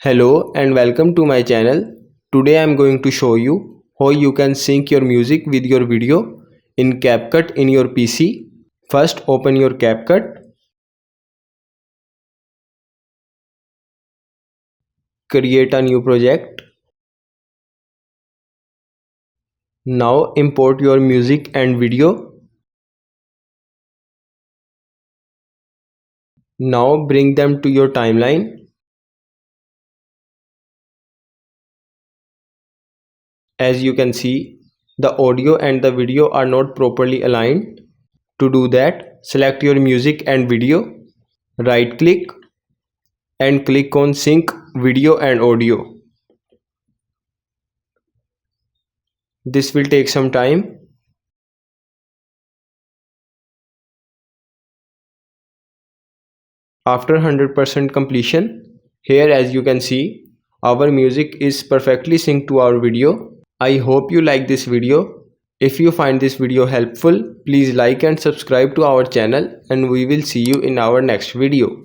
Hello and welcome to my channel. Today I am going to show you how you can sync your music with your video in Capcut in your PC. First open your Capcut. Create a new project. Now import your music and video. Now bring them to your timeline. As you can see, the audio and the video are not properly aligned. To do that, select your music and video, right click and click on sync video and audio. This will take some time. After 100% completion, here as you can see, our music is perfectly synced to our video. I hope you like this video. If you find this video helpful, please like and subscribe to our channel and we will see you in our next video.